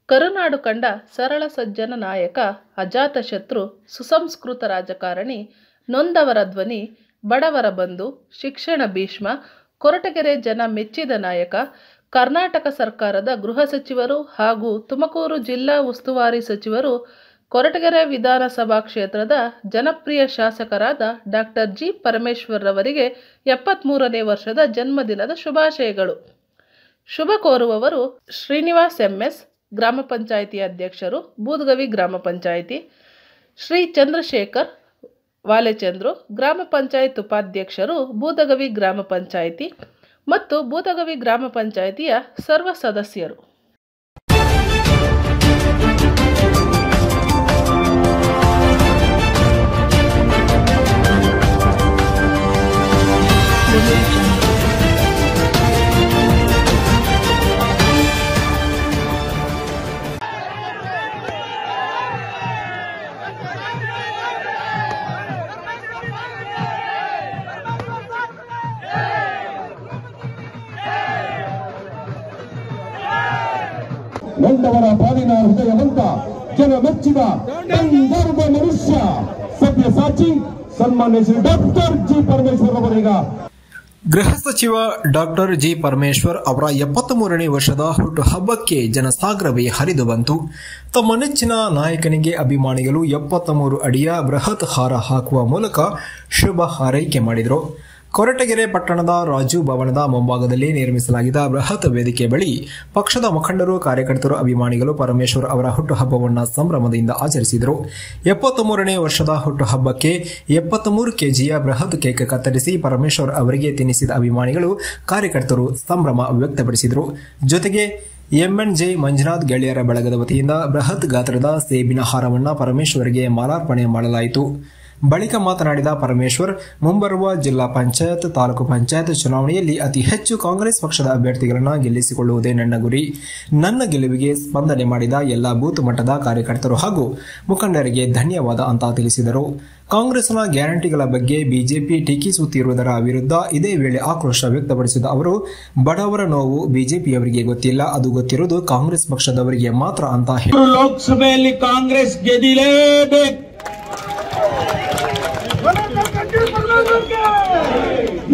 ಕರುನಾಡು ಕಂಡ ಸರಳ ಸಜ್ಜನ ನಾಯಕ, ಅಜಾತಶತ್ರು, ಸುಸಂಸ್ಕೃತ ರಾಜಕಾರಣಿ, ನೊಂದವರ ಧ್ವನಿ, ಬಡವರ ಬಂಧು, ಶಿಕ್ಷಣ ಭೀಷ್ಮ, ಕೊರಟಗೆರೆ ಜನ ಮೆಚ್ಚಿದ ನಾಯಕ, ಕರ್ನಾಟಕ ಸರ್ಕಾರದ ಗೃಹ ಸಚಿವರು ಹಾಗೂ ತುಮಕೂರು ಜಿಲ್ಲಾ ಉಸ್ತುವಾರಿ ಸಚಿವರು, ಕೊರಟಗೆರೆ ವಿಧಾನಸಭಾ ಕ್ಷೇತ್ರದ ಜನಪ್ರಿಯ ಶಾಸಕರಾದ ಡಾಕ್ಟರ್ ಜಿ. ಪರಮೇಶ್ವರ್ ರವರಿಗೆ 73ನೇ ವರ್ಷದ ಜನ್ಮದಿನದ ಶುಭಾಶಯಗಳು. ಶುಭ ಕೋರುವವರು ಶ್ರೀನಿವಾಸ್ ಎಂಎಸ್, ಗ್ರಾಮ ಪಂಚಾಯಿತಿ ಅಧ್ಯಕ್ಷರು, ಬೂದಗವಿ ಗ್ರಾಮ ಪಂಚಾಯಿತಿ, ಶ್ರೀ ಚಂದ್ರಶೇಖರ್ ವಾಲೆಚಂದ್ರು, ಗ್ರಾಮ ಪಂಚಾಯತ್ ಉಪಾಧ್ಯಕ್ಷರು, ಬೂದಗವಿ ಗ್ರಾಮ ಪಂಚಾಯಿತಿ ಮತ್ತು ಬೂದಗವಿ ಗ್ರಾಮ ಪಂಚಾಯಿತಿಯ ಸರ್ವ ಸದಸ್ಯರು. ನೊಂದವರ ಪಾಲಿನ ಹೃದಯವಂತ, ಜನ ಮೆಚ್ಚಿದ ಗಂಧರ್ವ ಮನುಷ್ಯ, ಸಭ್ಯಸಾಚಿ ಸನ್ಮಾನ್ಯ ಶ್ರೀ ಡಾಕ್ಟರ್ ಜಿ. ಪರಮೇಶ್ವರ್ ಅವರೀಗ ಗೃಹ ಸಚಿವ ಡಾಕ್ಟರ್ ಜಿ. ಪರಮೇಶ್ವರ್ ಅವರ 73ನೇ ವರ್ಷದ ಹುಟ್ಟುಹಬ್ಬಕ್ಕೆ ಜನಸಾಗರವೇ ಹರಿದು ಬಂತು. ತಮ್ಮ ನೆಚ್ಚಿನ ನಾಯಕನಿಗೆ ಅಭಿಮಾನಿಗಳು 73 ಅಡಿಯ ಬೃಹತ್ ಹಾರ ಹಾಕುವ ಮೂಲಕ ಶುಭ ಹಾರೈಕೆ ಮಾಡಿದರು. ಕೊರಟಗೆರೆ ಪಟ್ಟಣದ ರಾಜು ಭವನದ ಮುಂಭಾಗದಲ್ಲಿ ನಿರ್ಮಿಸಲಾಗಿದ್ದ ಬೃಹತ್ ವೇದಿಕೆ ಬಳಿ ಪಕ್ಷದ ಮುಖಂಡರು, ಕಾರ್ಯಕರ್ತರು, ಅಭಿಮಾನಿಗಳು ಪರಮೇಶ್ವರ್ ಅವರ ಹುಟ್ಟುಹಬ್ಬವನ್ನು ಸಂಭ್ರಮದಿಂದ ಆಚರಿಸಿದರು. 73ನೇ ವರ್ಷದ ಹುಟ್ಟುಹಬ್ಬಕ್ಕೆ 73 ಕೆಜಿಯ ಬೃಹತ್ ಕೇಕ್ ಕತ್ತರಿಸಿ ಪರಮೇಶ್ವರ್ ಅವರಿಗೆ ತಿನ್ನಿಸಿದ ಅಭಿಮಾನಿಗಳು, ಕಾರ್ಯಕರ್ತರು ಸಂಭ್ರಮ ವ್ಯಕ್ತಪಡಿಸಿದರು. ಜೊತೆಗೆ ಎಂಎನ್ಜೆ ಮಂಜುನಾಥ್ ಗೆಳೆಯರ ಬಳಗದ ವತಿಯಿಂದ ಬೃಹತ್ ಗಾತ್ರದ ಸೇಬಿನ ಹಾರವನ್ನು ಪರಮೇಶ್ವರ್ಗೆ ಮಾಲಾರ್ಪಣೆ ಮಾಡಲಾಯಿತು. ಬಳಿಕ ಮಾತನಾಡಿದ ಪರಮೇಶ್ವರ್, ಮುಂಬರುವ ಜಿಲ್ಲಾ ಪಂಚಾಯತ್, ತಾಲೂಕು ಪಂಚಾಯತ್ ಚುನಾವಣೆಯಲ್ಲಿ ಅತಿ ಹೆಚ್ಚು ಕಾಂಗ್ರೆಸ್ ಪಕ್ಷದ ಅಭ್ಯರ್ಥಿಗಳನ್ನು ಗೆಲ್ಲಿಸಿಕೊಳ್ಳುವುದೇ ನನ್ನ ಗುರಿ. ನನ್ನ ಗೆಲುವಿಗೆ ಸ್ಪಂದನೆ ಮಾಡಿದ ಎಲ್ಲ ಬೂತ್ ಮಟ್ಟದ ಕಾರ್ಯಕರ್ತರು ಹಾಗೂ ಮುಖಂಡರಿಗೆ ಧನ್ಯವಾದ ಅಂತ ತಿಳಿಸಿದರು. ಕಾಂಗ್ರೆಸ್ನ ಗ್ಯಾರಂಟಿಗಳ ಬಗ್ಗೆ ಬಿಜೆಪಿ ಟೀಕಿಸುತ್ತಿರುವುದರ ವಿರುದ್ಧ ಇದೇ ವೇಳೆ ಆಕ್ರೋಶ ವ್ಯಕ್ತಪಡಿಸಿದ ಅವರು, ಬಡವರ ನೋವು ಬಿಜೆಪಿಯವರಿಗೆ ಗೊತ್ತಿಲ್ಲ, ಅದು ಗೊತ್ತಿರುವುದು ಕಾಂಗ್ರೆಸ್ ಪಕ್ಷದವರಿಗೆ ಮಾತ್ರ ಅಂತ ಹೇಳಿದರು. ಲೋಕಸಭೆಯಲ್ಲಿ ಕಾಂಗ್ರೆಸ್ ಗೆದ್ದಿಲೇಬೇಕು.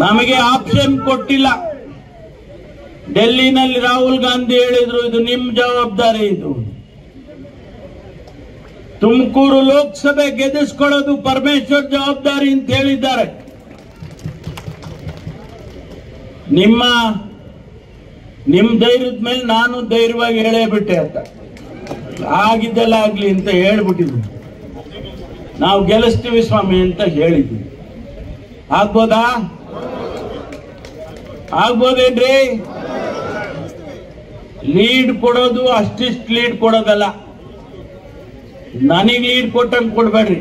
ನಮಗೆ ಆಪ್ಷನ್ ಕೊಟ್ಟಿಲ್ಲ. ಡೆಲ್ಲಿನಲ್ಲಿ ರಾಹುಲ್ ಗಾಂಧಿ ಹೇಳಿದ್ರು, ಇದು ನಿಮ್ ಜವಾಬ್ದಾರಿ. ಇದು ತುಮಕೂರು ಲೋಕಸಭೆ ಗೆಲ್ಲಿಸಿಕೊಳ್ಳೋದು ಪರಮೇಶ್ವರ್ ಜವಾಬ್ದಾರಿ ಅಂತ ಹೇಳಿದ್ದಾರೆ. ನಿಮ್ ಧೈರ್ಯದ ಮೇಲೆ ನಾನು ಧೈರ್ಯವಾಗಿ ಹೇಳೇಬಿಟ್ಟೆ ಅಂತ, ಆಗಿದ್ದೆಲ್ಲ ಆಗ್ಲಿ ಅಂತ ಹೇಳ್ಬಿಟ್ಟಿದ್ವಿ. ನಾವು ಗೆಲ್ಲಿಸ್ತೀವಿ ಸ್ವಾಮಿ ಅಂತ ಹೇಳಿದ್ವಿ. ಆಗ್ಬೋದೇನ್ರಿ? ಲೀಡ್ ಕೊಡೋದು ಅಷ್ಟಿಷ್ಟು ಲೀಡ್ ಕೊಡೋದಲ್ಲ, ನನಗೆ ಲೀಡ್ ಕೊಟ್ಟಂಗೆ ಕೊಡ್ಬೇಡ್ರಿ.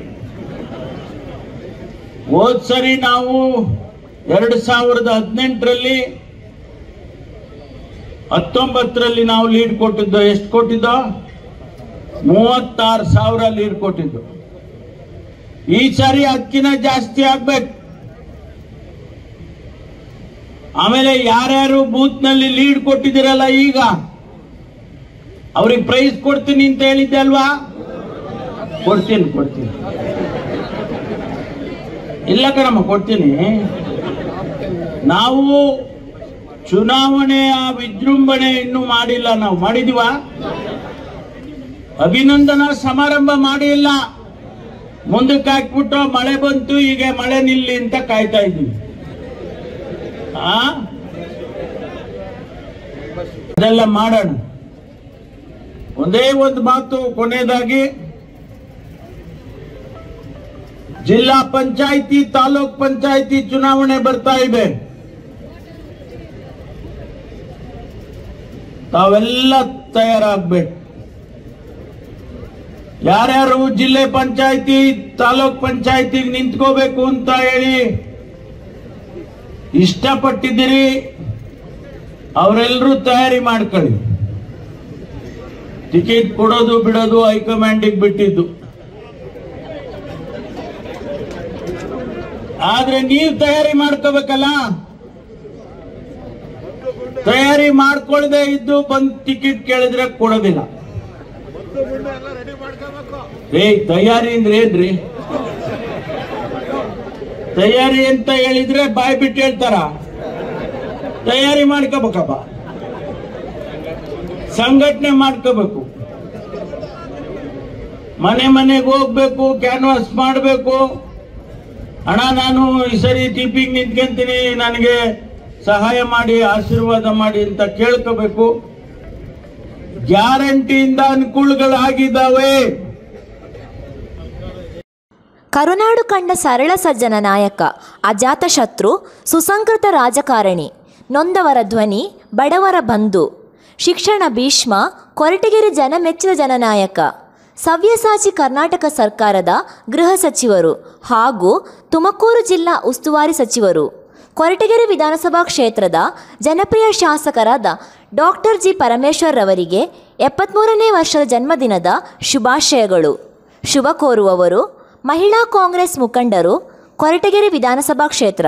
ಹೋದ್ ಸರಿ ನಾವು 2018ರಲ್ಲಿ 19ರಲ್ಲಿ ನಾವು ಲೀಡ್ ಕೊಟ್ಟಿದ್ದು. ಎಷ್ಟು ಕೊಟ್ಟಿದ್ದೋ? 36,000 ಲೀಡ್ ಕೊಟ್ಟಿದ್ದು. ಈ ಸಾರಿ ಅದಕ್ಕಿಂತ ಜಾಸ್ತಿ ಆಗ್ಬೇಕು. ಆಮೇಲೆ ಯಾರ್ಯಾರು ಬೂತ್ ನಲ್ಲಿ ಲೀಡ್ ಕೊಟ್ಟಿದ್ದೀರಲ್ಲ, ಈಗ ಅವ್ರಿಗೆ ಪ್ರೈಸ್ ಕೊಡ್ತೀನಿ ಅಂತ ಹೇಳಿದ್ದೆ ಅಲ್ವಾ? ಕೊಡ್ತೀನಿ. ಇಲ್ಲ ಕಣಮ್ಮ, ಕೊಡ್ತೀನಿ. ನಾವು ಚುನಾವಣೆಯ ವಿಜೃಂಭಣೆ ಇನ್ನೂ ಮಾಡಿಲ್ಲ. ನಾವು ಮಾಡಿದೀವ? ಅಭಿನಂದನಾ ಸಮಾರಂಭ ಮಾಡಿಲ್ಲ. ಮುಂದಕ್ಕೆ ಹಾಕ್ಬಿಟ್ಟು ಮಳೆ ಬಂತು, ಈಗ ಮಳೆ ನಿಲ್ಲಿ ಅಂತ ಕಾಯ್ತಾ ಇದ್ದೀವಿ. ಅದೆಲ್ಲ ಮಾಡೋಣ. ಒಂದೇ ಒಂದು ಮಾತು ಕೊನೆಯದಾಗಿ, ಜಿಲ್ಲಾ ಪಂಚಾಯಿತಿ, ತಾಲೂಕ್ ಪಂಚಾಯಿತಿ ಚುನಾವಣೆ ಬರ್ತಾ ಇದೆ. ತಾವೆಲ್ಲ ತಯಾರಾಗಬೇಕು. ಯಾರ್ಯಾರು ಜಿಲ್ಲೆ ಪಂಚಾಯಿತಿ, ತಾಲೂಕ್ ಪಂಚಾಯಿತಿಗೆ ನಿಂತ್ಕೋಬೇಕು ಅಂತ ಹೇಳಿ ಇಷ್ಟಪಟ್ಟಿದ್ದೀರಿ, ಅವರೆಲ್ಲರೂ ತಯಾರಿ ಮಾಡ್ಕೊಳ್ಳಿ. ಟಿಕೆಟ್ ಕೊಡೋದು ಬಿಡೋದು ಹೈಕಮಾಂಡಿಗೆ ಬಿಟ್ಟಿದ್ದು. ಆದ್ರೆ ನೀವು ತಯಾರಿ ಮಾಡ್ಕೋಬೇಕಲ್ಲ. ತಯಾರಿ ಮಾಡ್ಕೊಳ್ಳದೆ ಇದ್ದು ಬಂದು ಟಿಕೆಟ್ ಕೇಳಿದ್ರೆ ಕೊಡೋದಿಲ್ಲ. ತಯಾರಿ ಅಂದ್ರೆ ಏನ್ರಿ? ತಯಾರಿ ಅಂತ ಹೇಳಿದ್ರೆ ಬಾಯ್ ಬಿಟ್ಟು ಹೇಳ್ತಾರ? ತಯಾರಿ ಮಾಡ್ಕೋಬೇಕಪ್ಪ, ಸಂಘಟನೆ ಮಾಡ್ಕೋಬೇಕು, ಮನೆ ಮನೆಗೆ ಹೋಗ್ಬೇಕು, ಕ್ಯಾನ್ವಾಸ್ ಮಾಡಬೇಕು. ಅಣ್ಣ ನಾನು ಈ ಸರಿ ಟಿಪಿಗೆ ನಿಂತ್ಕೊಂತೀನಿ, ನನಗೆ ಸಹಾಯ ಮಾಡಿ ಆಶೀರ್ವಾದ ಮಾಡಿ ಅಂತ ಕೇಳ್ಕೋಬೇಕು. ಗ್ಯಾರಂಟಿಯಿಂದ ಅನುಕೂಲಗಳಾಗಿದ್ದಾವೆ. ಕರುನಾಡು ಕಂಡ ಸರಳ ಸಜ್ಜನ ನಾಯಕ, ಅಜಾತ ಶತ್ರು, ಸುಸಂಸ್ಕೃತ ರಾಜಕಾರಣಿ, ನೊಂದವರ ಧ್ವನಿ, ಬಡವರ ಬಂಧು, ಶಿಕ್ಷಣ ಭೀಷ್ಮ, ಕೊರಟಗೆರೆ ಜನಮೆಚ್ಚಿದ ಜನನಾಯಕ, ಸವ್ಯಸಾಚಿ ಕರ್ನಾಟಕ ಸರ್ಕಾರದ ಗೃಹ ಸಚಿವರು ಹಾಗೂ ತುಮಕೂರು ಜಿಲ್ಲಾ ಉಸ್ತುವಾರಿ ಸಚಿವರು, ಕೊರಟಗೆರೆ ವಿಧಾನಸಭಾ ಕ್ಷೇತ್ರದ ಜನಪ್ರಿಯ ಶಾಸಕರಾದ ಡಾಕ್ಟರ್ ಜಿ ಪರಮೇಶ್ವರ್ ರವರಿಗೆ 73ನೇ ವರ್ಷದ ಜನ್ಮದಿನದ ಶುಭಾಶಯಗಳು. ಶುಭ ಕೋರುವವರು ಮಹಿಳಾ ಕಾಂಗ್ರೆಸ್ ಮುಖಂಡರು, ಕೊರಟಗೆರೆ ವಿಧಾನಸಭಾ ಕ್ಷೇತ್ರ.